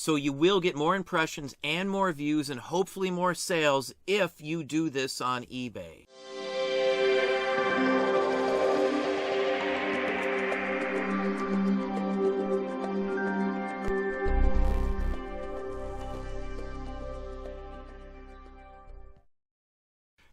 So you will get more impressions and more views and hopefully more sales if you do this on eBay.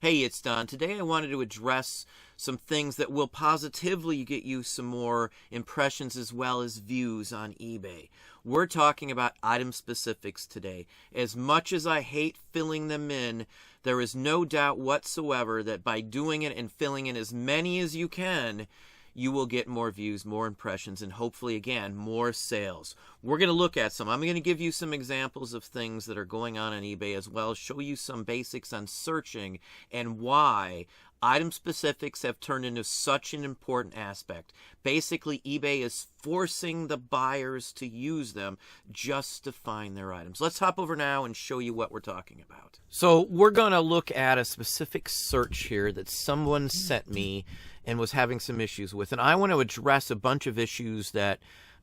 Hey, it's Don. Today I wanted to address some things that will positively get you some more impressions as well as views on eBay. We're talking about item specifics today. As much as I hate filling them in, there is no doubt whatsoever that by doing it and filling in as many as you can, you will get more views, more impressions, and hopefully, again, more sales. We're going to look at some. I'm going to give you some examples of things that are going on eBay as well as show you some basics on searching and why item specifics have turned into such an important aspect. Basically, eBay is forcing the buyers to use them just to find their items. Let's hop over now and show you what we're talking about. So we're going to look at a specific search here that someone sent me and was having some issues with. And I want to address a bunch of issues that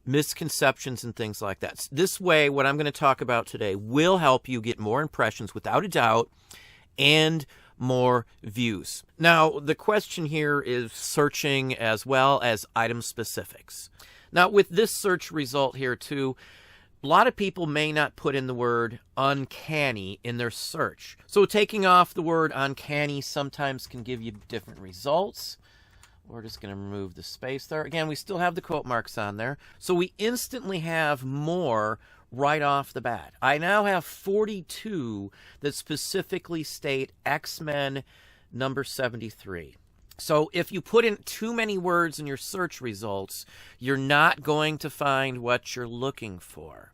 misconceptions and things like that. This way, what I'm going to talk about today will help you get more impressions without a doubt and more views. Now, the question here is searching as well as item specifics. Now, with this search result here too, a lot of people may not put in the word uncanny in their search. So taking off the word uncanny sometimes can give you different results. We're just going to remove the space there. Again, we still have the quote marks on there. So we instantly have more right off the bat. I now have 42 that specifically state X-Men number 73. So if you put in too many words in your search results, you're not going to find what you're looking for.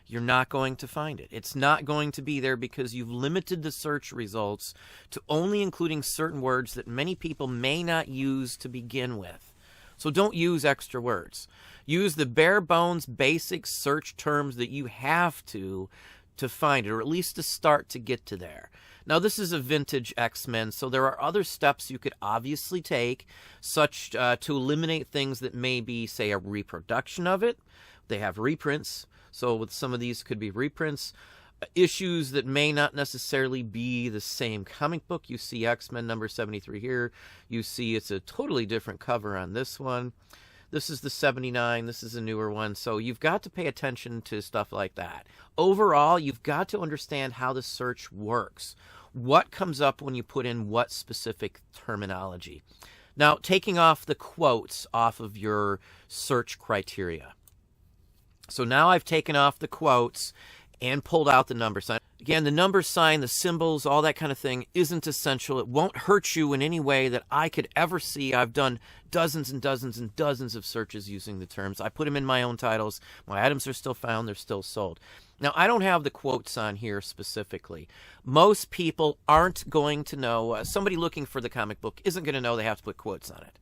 You're not going to find it. It's not going to be there because you've limited the search results to only including certain words that many people may not use to begin with. So don't use extra words. Use the bare bones basic search terms that you have to find it, or at least to start to get to there. Now, this is a vintage X-Men, so there are other steps you could obviously take, such to eliminate things that may be, say, a reproduction of it. They have reprints. So with some of these could be reprints, issues that may not necessarily be the same comic book. You see X-Men number 73 here. You see it's a totally different cover on this one. This is the 79. This is a newer one. So you've got to pay attention to stuff like that. Overall, you've got to understand how the search works. What comes up when you put in what specific terminology. Now, taking off the quotes off of your search criteria. So now I've taken off the quotes and pulled out the number sign. Again, the number sign, the symbols, all that kind of thing isn't essential. It won't hurt you in any way that I could ever see. I've done dozens and dozens and dozens of searches using the terms. I put them in my own titles. My items are still found. They're still sold. Now, I don't have the quotes on here specifically. Most people aren't going to know. Somebody looking for the comic book isn't going to know they have to put quotes on it.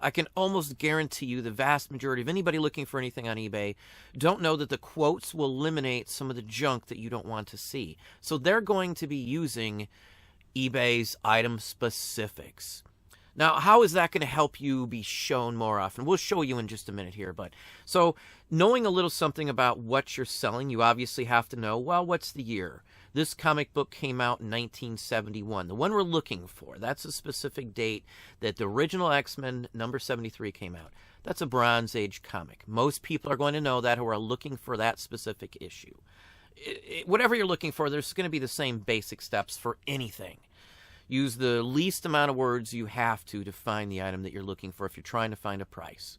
I can almost guarantee you the vast majority of anybody looking for anything on eBay don't know that the quotes will eliminate some of the junk that you don't want to see. So they're going to be using eBay's item specifics. Now, how is that going to help you be shown more often? We'll show you in just a minute here. But so knowing a little something about what you're selling, you obviously have to know, well, what's the year? This comic book came out in 1971. The one we're looking for, that's a specific date that the original X-Men number 73 came out. That's a Bronze Age comic. Most people are going to know that who are looking for that specific issue. Whatever you're looking for, there's going to be the same basic steps for anything. Use the least amount of words you have to find the item that you're looking for if you're trying to find a price.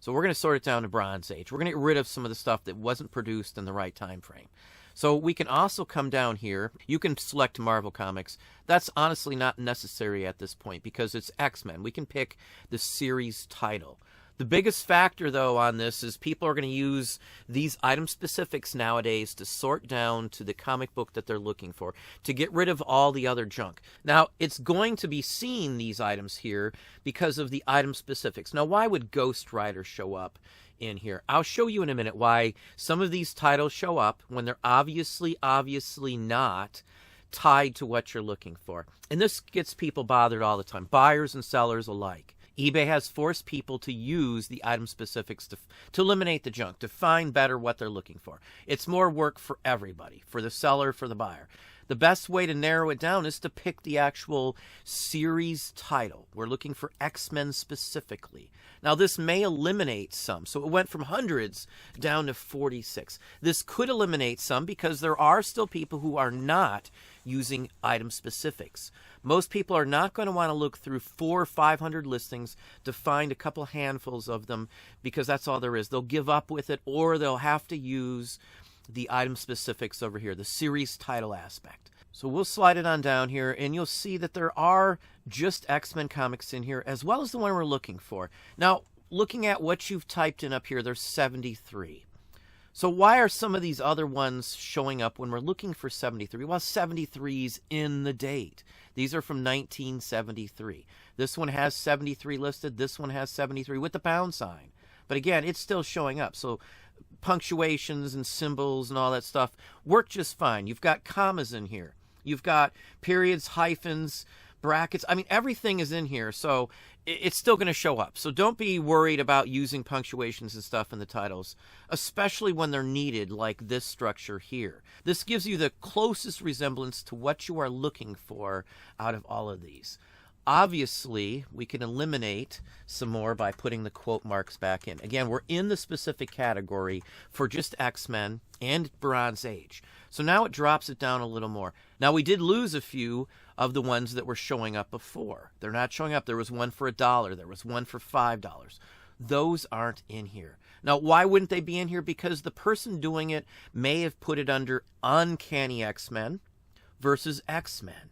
So we're going to sort it down to Bronze Age. We're going to get rid of some of the stuff that wasn't produced in the right time frame. So we can also come down here. You can select Marvel Comics. That's honestly not necessary at this point because it's X-Men. We can pick the series title. The biggest factor, though, on this is people are going to use these item specifics nowadays to sort down to the comic book that they're looking for, to get rid of all the other junk. Now, it's going to be seeing these items here because of the item specifics. Now, why would Ghost Rider show up in here? I'll show you in a minute why some of these titles show up when they're obviously not tied to what you're looking for. And this gets people bothered all the time, buyers and sellers alike. eBay has forced people to use the item specifics to eliminate the junk, to find better what they're looking for. It's more work for everybody, for the seller, for the buyer. The best way to narrow it down is to pick the actual series title. We're looking for X-Men specifically. Now, this may eliminate some. So it went from hundreds down to 46. This could eliminate some because there are still people who are not using item specifics. Most people are not going to want to look through 400 or 500 listings to find a couple handfuls of them because that's all there is. They'll give up with it, or they'll have to use the item specifics over here, the series title aspect. So we'll slide it on down here, and you'll see that there are just X-Men comics in here, as well as the one we're looking for. Now, looking at what you've typed in up here, there's 73. So why are some of these other ones showing up when we're looking for 73? Well, 73's in the date. These are from 1973. This one has 73 listed. This one has 73 with the pound sign. But again, it's still showing up. So punctuations and symbols and all that stuff work just fine. You've got commas in here. You've got periods, hyphens, brackets. I mean, everything is in here, so it's still going to show up. So don't be worried about using punctuations and stuff in the titles, especially when they're needed, like this structure here. This gives you the closest resemblance to what you are looking for out of all of these. Obviously, we can eliminate some more by putting the quote marks back in. Again, we're in the specific category for just X-Men and Bronze Age. So now it drops it down a little more. Now, we did lose a few of the ones that were showing up before. They're not showing up. There was one for $1. There was one for $5. Those aren't in here. Now, why wouldn't they be in here? Because the person doing it may have put it under Uncanny X-Men versus X-Men.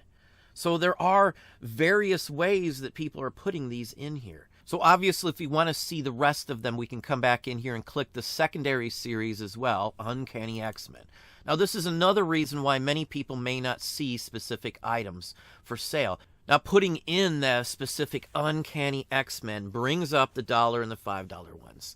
So there are various ways that people are putting these in here. So obviously, if we want to see the rest of them, we can come back in here and click the secondary series as well, Uncanny X-Men. Now, this is another reason why many people may not see specific items for sale. Now, putting in the specific Uncanny X-Men brings up the $1 and the $5 ones.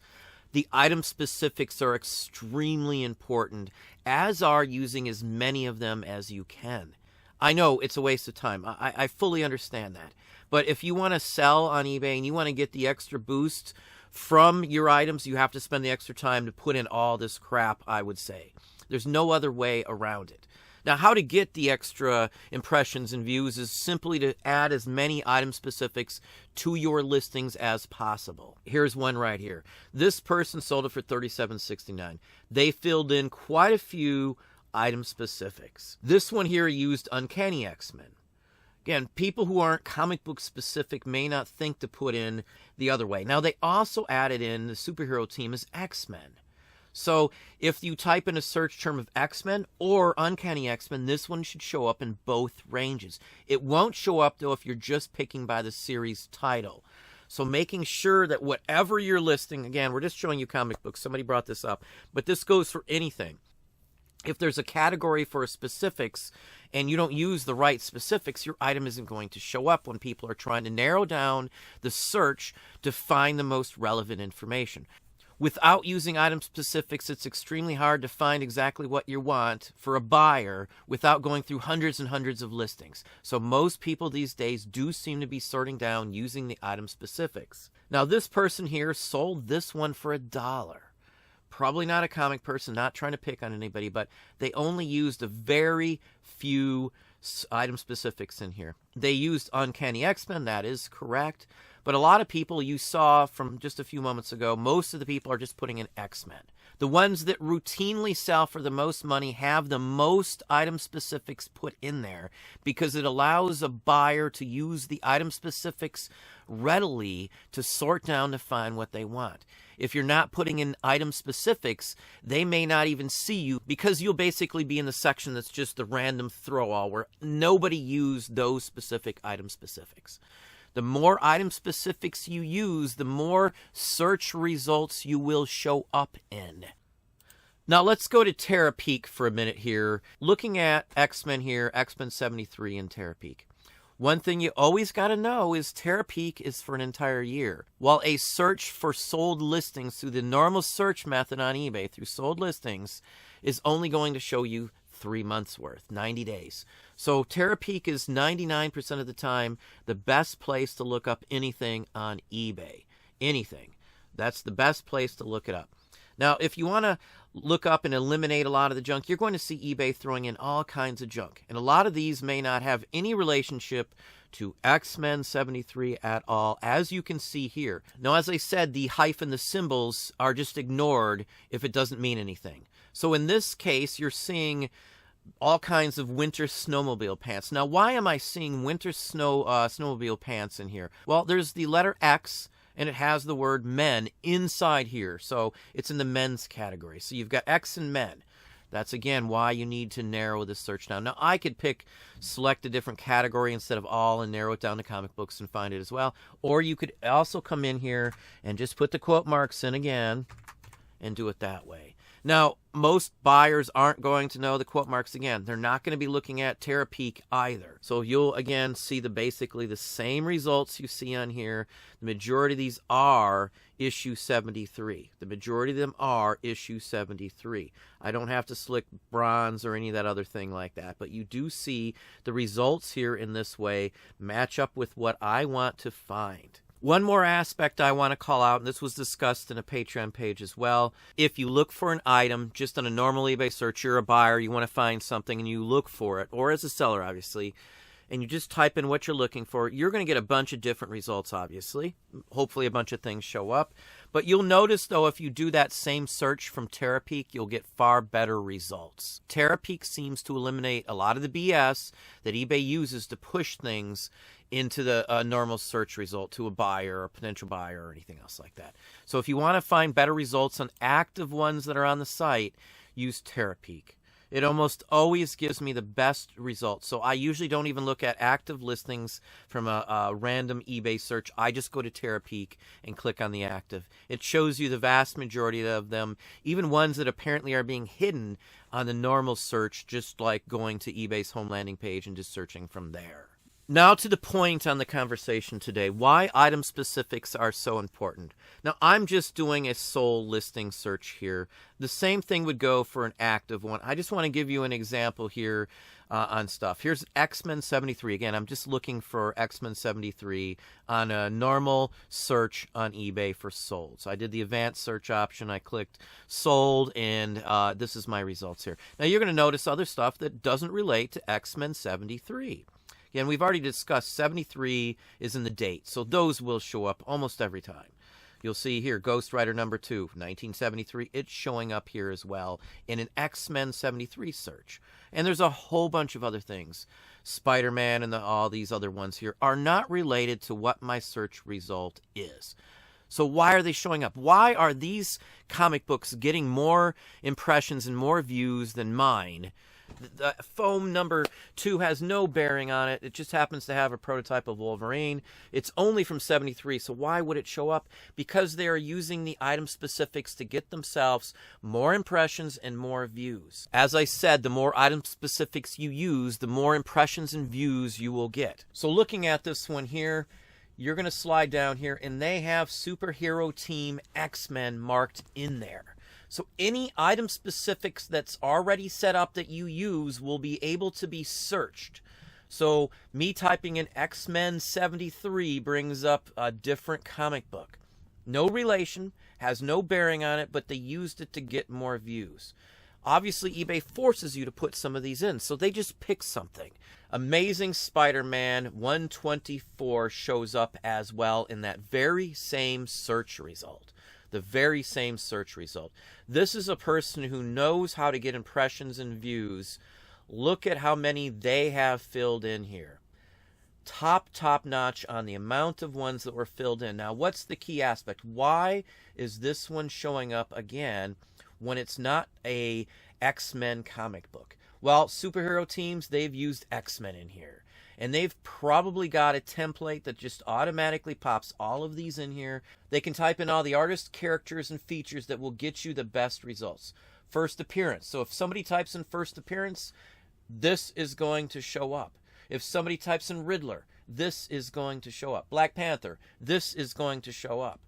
The item specifics are extremely important, as are using as many of them as you can. I know it's a waste of time. I fully understand that. But if you want to sell on eBay and you want to get the extra boost from your items, you have to spend the extra time to put in all this crap, I would say. There's no other way around it. Now, how to get the extra impressions and views is simply to add as many item specifics to your listings as possible. Here's one right here. This person sold it for $37.69. They filled in quite a few item specifics. This one here used Uncanny X-Men. Again, people who aren't comic book specific may not think to put in the other way. Now, they also added in the superhero team as X-Men. So if you type in a search term of X-Men or Uncanny X-Men, this one should show up in both ranges. It won't show up, though, if you're just picking by the series title. So making sure that whatever you're listing, again, we're just showing you comic books. Somebody brought this up, but this goes for anything. If there's a category for specifics and you don't use the right specifics, your item isn't going to show up when people are trying to narrow down the search to find the most relevant information. Without using item specifics, it's extremely hard to find exactly what you want for a buyer without going through hundreds and hundreds of listings. So most people these days do seem to be sorting down using the item specifics. Now, this person here sold this one for $1. Probably not a comic person, not trying to pick on anybody, but they only used a very few item specifics in here. They used Uncanny X-Men, that is correct. But a lot of people you saw from just a few moments ago, most of the people are just putting in X-Men. The ones that routinely sell for the most money have the most item specifics put in there because it allows a buyer to use the item specifics readily to sort down to find what they want. If you're not putting in item specifics, they may not even see you because you'll basically be in the section that's just the random throw-all where nobody used those specific item specifics. The more item specifics you use, the more search results you will show up in. Now let's go to Terapeak for a minute here. Looking at X-Men here, X-Men 73 and Terapeak. One thing you always got to know is Terapeak is for an entire year. While a search for sold listings through the normal search method on eBay through sold listings is only going to show you 3 months worth, 90 days. So Terapeak is 99% of the time the best place to look up anything on eBay. Anything. That's the best place to look it up. Now, if you want to look up and eliminate a lot of the junk, you're going to see eBay throwing in all kinds of junk. And a lot of these may not have any relationship to X-Men 73 at all, as you can see here. Now, as I said, the hyphen, the symbols are just ignored if it doesn't mean anything. So in this case, you're seeing all kinds of winter snowmobile pants. Now, why am I seeing winter snowmobile pants in here? Well, there's the letter X, and it has the word men inside here. So it's in the men's category. So you've got X and men. That's, again, why you need to narrow the search down. Now, I could select a different category instead of all and narrow it down to comic books and find it as well. Or you could also come in here and just put the quote marks in again and do it that way. Now, most buyers aren't going to know the quote marks again. They're not going to be looking at Terapeak either. So you'll, again, see basically the same results you see on here. The majority of these are issue 73. The majority of them are issue 73. I don't have to select bronze or any of that other thing like that. But you do see the results here in this way match up with what I want to find. One more aspect I want to call out, and this was discussed in a Patreon page as well. If you look for an item just on a normal eBay search, you're a buyer, you want to find something, and you look for it, or as a seller, obviously, and you just type in what you're looking for, you're going to get a bunch of different results, obviously. Hopefully a bunch of things show up. But you'll notice, though, if you do that same search from Terapeak, you'll get far better results. Terapeak seems to eliminate a lot of the BS that eBay uses to push things into the normal search result to a buyer or potential buyer or anything else like that. So if you want to find better results on active ones that are on the site, use Terapeak. It almost always gives me the best results. So I usually don't even look at active listings from a random eBay search. I just go to Terapeak and click on the active. It shows you the vast majority of them, even ones that apparently are being hidden on the normal search, just like going to eBay's home landing page and just searching from there. Now to the point on the conversation today, why item specifics are so important. Now, I'm just doing a sole listing search here. The same thing would go for an active one. I just want to give you an example here on stuff. Here's X-Men 73. Again, I'm just looking for X-Men 73 on a normal search on eBay for sold. So I did the advanced search option. I clicked sold, and this is my results here. Now, you're going to notice other stuff that doesn't relate to X-Men 73. Again, we've already discussed 73 is in the date, so those will show up almost every time. You'll see here, Ghost Rider number 2, 1973. It's showing up here as well in an X-Men 73 search. And there's a whole bunch of other things. Spider-Man and all these other ones here are not related to what my search result is. So why are they showing up? Why are these comic books getting more impressions and more views than mine? The foam number 2 has no bearing on it. It just happens to have a prototype of Wolverine. It's only from 73, so why would it show up? Because they are using the item specifics to get themselves more impressions and more views. As I said, the more item specifics you use, the more impressions and views you will get. So looking at this one here, you're going to slide down here, and they have Superhero Team X-Men marked in there. So any item specifics that's already set up that you use will be able to be searched. So me typing in X-Men 73 brings up a different comic book. No relation, has no bearing on it, but they used it to get more views. Obviously, eBay forces you to put some of these in, so they just pick something. Amazing Spider-Man 124 shows up as well in that very same search result. The very same search result. This is a person who knows how to get impressions and views. Look at how many they have filled in here. Top notch on the amount of ones that were filled in. Now, what's the key aspect? Why is this one showing up again when it's not a X-Men comic book? Well, superhero teams, they've used X-Men in here. And they've probably got a template that just automatically pops all of these in here. They can type in all the artist characters and features that will get you the best results. First appearance. So if somebody types in first appearance, this is going to show up. If somebody types in Riddler, this is going to show up. Black Panther, this is going to show up.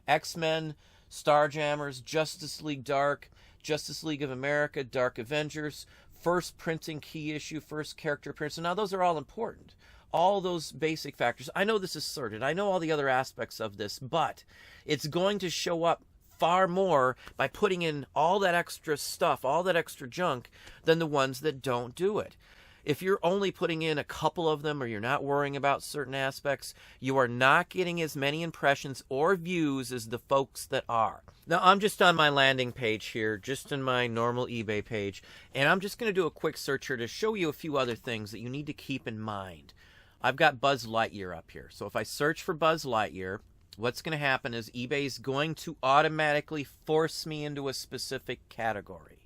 X-Men, Starjammers, Justice League Dark, Justice League of America, Dark Avengers, first printing key issue, first character appearance. So now those are all important. All those basic factors. I know this is sorted. I know all the other aspects of this, but it's going to show up far more by putting in all that extra stuff, all that extra junk, than the ones that don't do it. If you're only putting in a couple of them or you're not worrying about certain aspects, you are not getting as many impressions or views as the folks that are. Now, I'm just on my landing page here, just in my normal eBay page, and I'm just going to do a quick search here to show you a few other things that you need to keep in mind. I've got Buzz Lightyear up here. So if I search for Buzz Lightyear, what's going to happen is eBay is going to automatically force me into a specific category.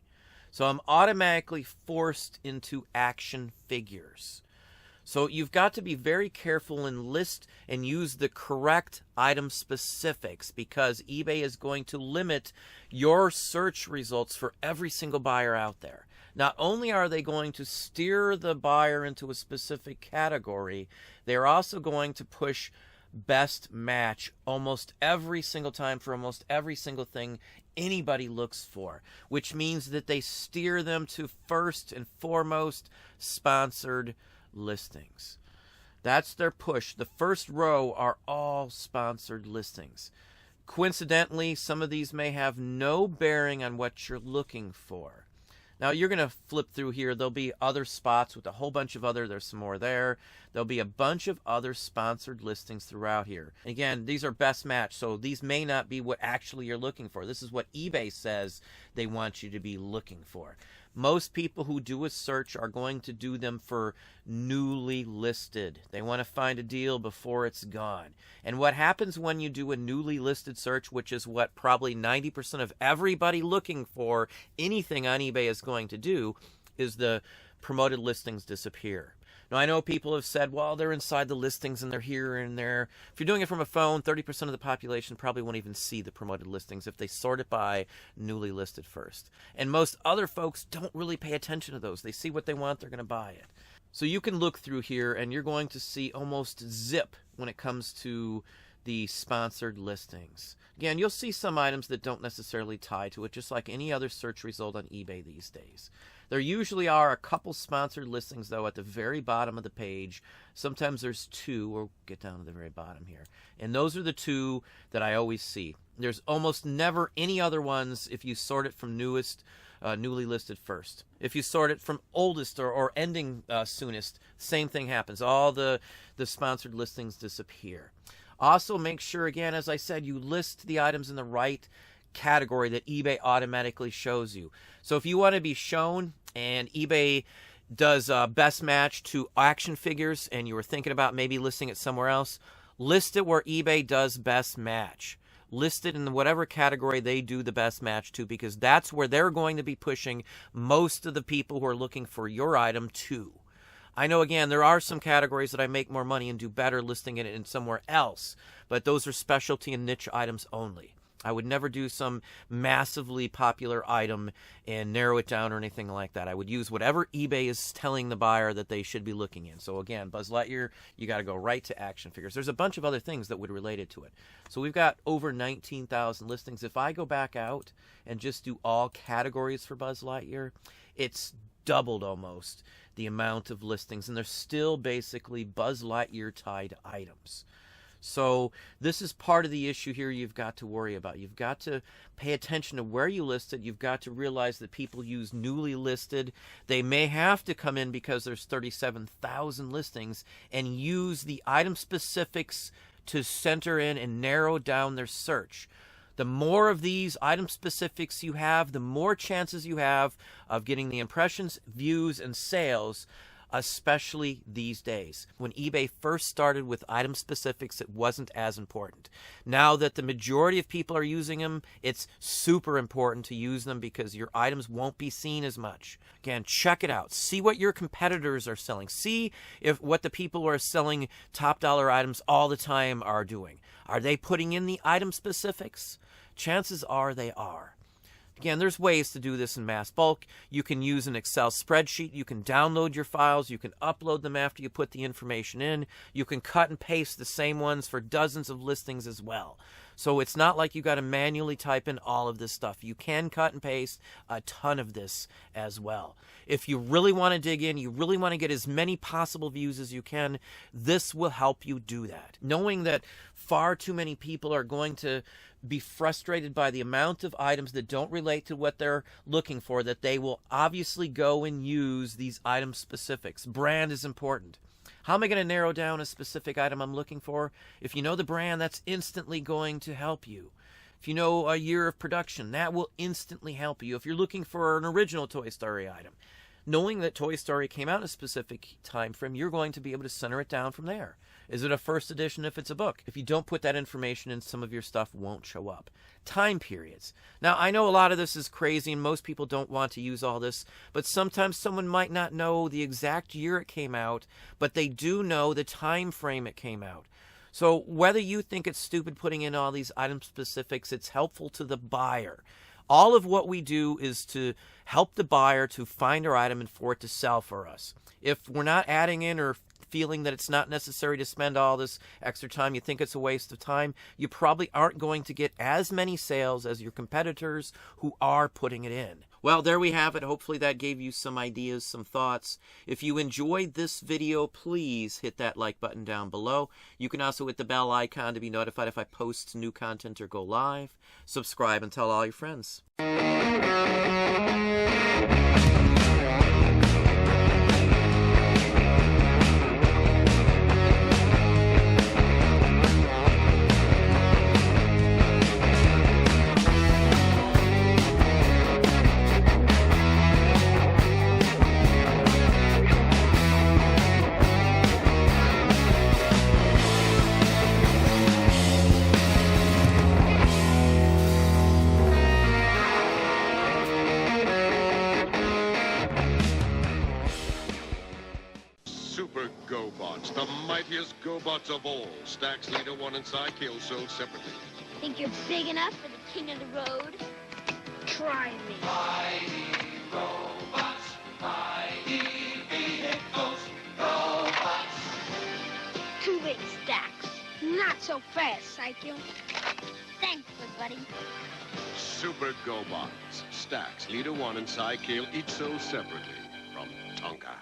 So I'm automatically forced into action figures. So you've got to be very careful and list and use the correct item specifics, because eBay is going to limit your search results for every single buyer out there. Not only are they going to steer the buyer into a specific category, they're also going to push best match almost every single time for almost every single thing anybody looks for, which means that they steer them to first and foremost sponsored listings. That's their push. The first row are all sponsored listings. Coincidentally, some of these may have no bearing on what you're looking for. Now, you're going to flip through here. There'll be other spots with a whole bunch of there's some more there. There'll be a bunch of other sponsored listings throughout here. Again, these are best match, so these may not be what actually you're looking for. This is what eBay says they want you to be looking for. Most people who do a search are going to do them for newly listed. They want to find a deal before it's gone. And what happens when you do a newly listed search, which is what probably 90% of everybody looking for anything on eBay is going to do, is the promoted listings disappear. Now, I know people have said, well, they're inside the listings and they're here and there. If you're doing it from a phone, 30% of the population probably won't even see the promoted listings if they sort it by newly listed first. And most other folks don't really pay attention to those. They see what they want, they're going to buy it. So you can look through here and you're going to see almost zip when it comes to the sponsored listings. Again, you'll see some items that don't necessarily tie to it, just like any other search result on eBay these days. There usually are a couple sponsored listings, though, at the very bottom of the page. Sometimes there's two. We'll get down to the very bottom here. And those are the two that I always see. There's almost never any other ones if you sort it from newest, newly listed first. If you sort it from oldest or ending soonest, same thing happens. All the sponsored listings disappear. Also, make sure, again, as I said, you list the items in the right category that eBay automatically shows you. So if you want to be shown and eBay does best match to action figures and you were thinking about maybe listing it somewhere else, list it where eBay does best match. List it in whatever category they do the best match to, because that's where they're going to be pushing most of the people who are looking for your item to. I know, again, there are some categories that I make more money and do better listing it in somewhere else, but those are specialty and niche items only. I would never do some massively popular item and narrow it down or anything like that. I would use whatever eBay is telling the buyer that they should be looking in. So again, Buzz Lightyear, you got to go right to action figures. There's a bunch of other things that would relate it to it. So we've got over 19,000 listings. If I go back out and just do all categories for Buzz Lightyear, it's doubled almost the amount of listings, and they're still basically Buzz Lightyear tied items. So this is part of the issue here you've got to worry about. You've got to pay attention to where you list it. You've got to realize that people use newly listed. They may have to come in because there's 37,000 listings and use the item specifics to center in and narrow down their search. The more of these item specifics you have, the more chances you have of getting the impressions, views, and sales, especially these days. When eBay first started with item specifics, it wasn't as important. Now that the majority of people are using them, it's super important to use them because your items won't be seen as much. Again, check it out. See what your competitors are selling. See if what the people who are selling top dollar items all the time are doing. Are they putting in the item specifics? Chances are they are. Again, there's ways to do this in mass bulk. You can use an Excel spreadsheet. You can download your files. You can upload them after you put the information in. You can cut and paste the same ones for dozens of listings as well. So it's not like you got to manually type in all of this stuff. You can cut and paste a ton of this as well. If you really want to dig in, you really want to get as many possible views as you can, this will help you do that. Knowing that far too many people are going to be frustrated by the amount of items that don't relate to what they're looking for, that they will obviously go and use these item specifics. Brand is important. How am I going to narrow down a specific item I'm looking for? If you know the brand, that's instantly going to help you. If you know a year of production, that will instantly help you. If you're looking for an original Toy Story item, knowing that Toy Story came out in a specific time frame, you're going to be able to center it down from there. Is it a first edition if it's a book? If you don't put that information in, some of your stuff won't show up. Time periods. Now, I know a lot of this is crazy and most people don't want to use all this, but sometimes someone might not know the exact year it came out, but they do know the time frame it came out. So whether you think it's stupid putting in all these item specifics, it's helpful to the buyer. All of what we do is to help the buyer to find our item and for it to sell for us. If we're not adding in or feeling that it's not necessary to spend all this extra time, you think it's a waste of time, you probably aren't going to get as many sales as your competitors who are putting it in. Well, there we have it. Hopefully that gave you some ideas, some thoughts. If you enjoyed this video, please hit that like button down below. You can also hit the bell icon to be notified if I post new content or go live. Subscribe and tell all your friends. Super GoBots, the mightiest GoBots of all. Stacks, Leader 1 and Psykill sold separately. Think you're big enough for the king of the road? Try me. Mighty robots, mighty vehicles, robots. Too late, Stacks. Not so fast, Psycho. Thanks, buddy. Super GoBots, Stacks, Leader 1 and Psykill each sold separately from Tonka.